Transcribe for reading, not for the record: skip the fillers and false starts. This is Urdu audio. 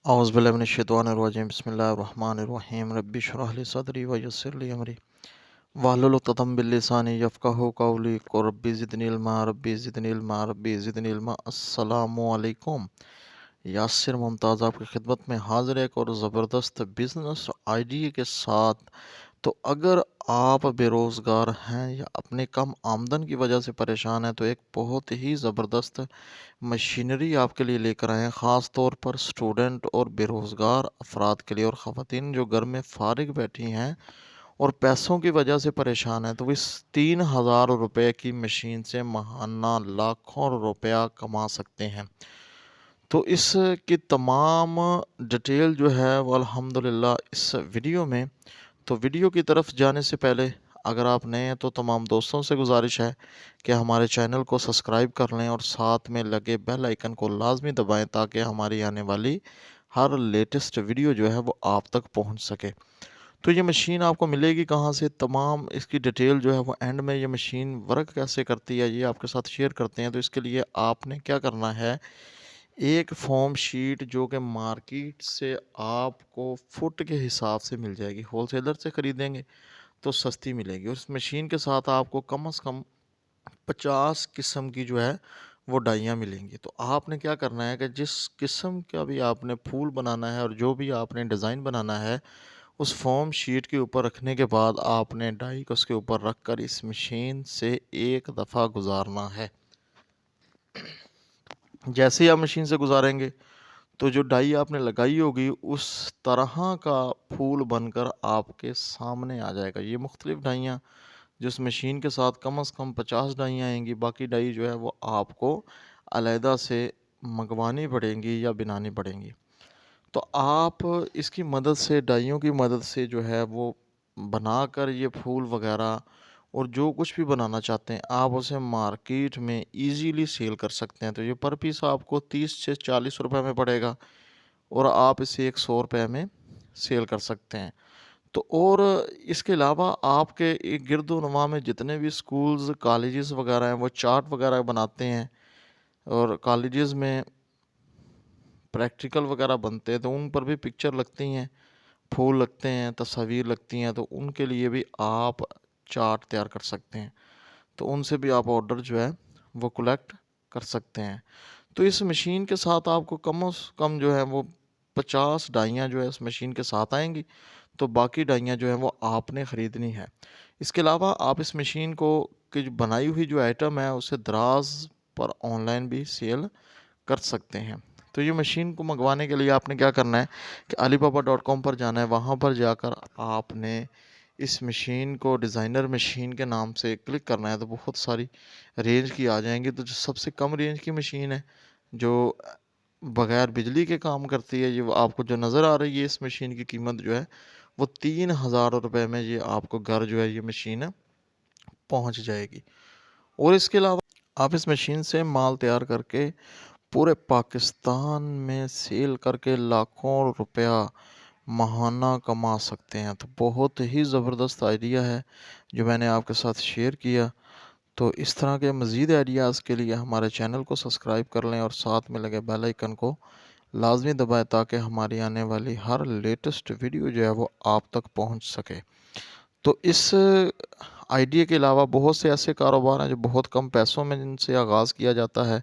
أعوذ بالله من الشيطان الرجيم بسم الله الرحمن الرحيم ربي اشرح لي صدري ويسر لي أمري واحلل عقدة من لساني يفقهوا قولي قل ربي زدني علما ربي زدني علما ربي زدنی علما۔ السلام علیکم۔ یاسر ممتاز آپ کی خدمت میں حاضر ہے ایک اور زبردست بزنس آئیڈیا کے ساتھ۔ تو اگر آپ بے روزگار ہیں یا اپنے کم آمدن کی وجہ سے پریشان ہیں تو ایک بہت ہی زبردست مشینری آپ کے لیے لے کر آئے ہیں، خاص طور پر اسٹوڈنٹ اور بے روزگار افراد کے لیے، اور خواتین جو گھر میں فارغ بیٹھی ہیں اور پیسوں کی وجہ سے پریشان ہیں، تو اس 3000 روپے کی مشین سے ماہانہ لاکھوں روپیہ کما سکتے ہیں۔ تو اس کی تمام ڈیٹیل جو ہے وہ الحمدللہ اس ویڈیو میں۔ تو ویڈیو کی طرف جانے سے پہلے اگر آپ نئے ہیں تو تمام دوستوں سے گزارش ہے کہ ہمارے چینل کو سبسکرائب کر لیں اور ساتھ میں لگے بیل آئیکن کو لازمی دبائیں تاکہ ہماری آنے والی ہر لیٹسٹ ویڈیو جو ہے وہ آپ تک پہنچ سکے۔ تو یہ مشین آپ کو ملے گی کہاں سے، تمام اس کی ڈیٹیل جو ہے وہ اینڈ میں، یہ مشین ورک کیسے کرتی ہے یہ آپ کے ساتھ شیئر کرتے ہیں۔ تو اس کے لیے آپ نے کیا کرنا ہے، ایک فارم شیٹ جو کہ مارکیٹ سے آپ کو فٹ کے حساب سے مل جائے گی، ہول سیلر سے خریدیں گے تو سستی ملے گی، اور اس مشین کے ساتھ آپ کو کم از کم 50 قسم کی جو ہے وہ ڈائیاں ملیں گی۔ تو آپ نے کیا کرنا ہے کہ جس قسم کا بھی آپ نے پھول بنانا ہے اور جو بھی آپ نے ڈیزائن بنانا ہے، اس فارم شیٹ کے اوپر رکھنے کے بعد آپ نے ڈائی کو اس کے اوپر رکھ کر اس مشین سے ایک دفعہ گزارنا ہے۔ جیسے ہی آپ مشین سے گزاریں گے تو جو ڈائی آپ نے لگائی ہوگی اس طرح کا پھول بن کر آپ کے سامنے آ جائے گا۔ یہ مختلف ڈائیاں جو اس مشین کے ساتھ کم از کم 50 ڈائیاں آئیں گی، باقی ڈائی جو ہے وہ آپ کو علیحدہ سے منگوانی پڑیں گی یا بنانی پڑیں گی۔ تو آپ اس کی مدد سے، ڈائیوں کی مدد سے جو ہے وہ بنا کر یہ پھول وغیرہ اور جو کچھ بھی بنانا چاہتے ہیں آپ اسے مارکیٹ میں ایزیلی سیل کر سکتے ہیں۔ تو یہ پر پیس آپ کو 30 سے 40 روپے میں پڑے گا اور آپ اسے 100 روپے میں سیل کر سکتے ہیں۔ تو اور اس کے علاوہ آپ کے گرد و نواح میں جتنے بھی سکولز، کالجز وغیرہ ہیں وہ چارٹ وغیرہ بناتے ہیں، اور کالجز میں پریکٹیکل وغیرہ بنتے ہیں تو ان پر بھی پکچر لگتی ہیں، پھول لگتے ہیں، تصاویر لگتی ہیں، تو ان کے لیے بھی آپ چارٹ تیار کر سکتے ہیں۔ تو ان سے بھی آپ آرڈر جو ہے وہ کلیکٹ کر سکتے ہیں۔ تو اس مشین کے ساتھ آپ کو کم از کم جو ہے وہ 50 ڈائیاں جو ہے اس مشین کے ساتھ آئیں گی، تو باقی ڈائیاں جو ہیں وہ آپ نے خریدنی ہے۔ اس کے علاوہ آپ اس مشین کو کی بنائی ہوئی جو آئٹم ہے اسے دراز پر آن لائن بھی سیل کر سکتے ہیں۔ تو یہ مشین کو منگوانے کے لیے آپ نے کیا کرنا ہے کہ alibaba.com پر جانا ہے، وہاں پر جا کر آپ نے اس مشین کو ڈیزائنر مشین کے نام سے کلک کرنا ہے، تو بہت ساری رینج کی آ جائیں گی۔ تو جو سب سے کم رینج کی مشین ہے جو بغیر بجلی کے کام کرتی ہے، یہ آپ کو جو نظر آ رہی ہے، اس مشین کی قیمت جو ہے وہ 3000 روپے میں یہ آپ کو گھر جو ہے یہ مشین پہنچ جائے گی۔ اور اس کے علاوہ آپ اس مشین سے مال تیار کر کے پورے پاکستان میں سیل کر کے لاکھوں روپیہ ماہانہ کما سکتے ہیں۔ تو بہت ہی زبردست آئیڈیا ہے جو میں نے آپ کے ساتھ شیئر کیا۔ تو اس طرح کے مزید آئیڈیاز کے لیے ہمارے چینل کو سبسکرائب کر لیں اور ساتھ میں لگے بیل آئیکن کو لازمی دبائیں تاکہ ہماری آنے والی ہر لیٹسٹ ویڈیو جو ہے وہ آپ تک پہنچ سکے۔ تو اس آئیڈیا کے علاوہ بہت سے ایسے کاروبار ہیں جو بہت کم پیسوں میں جن سے آغاز کیا جاتا ہے،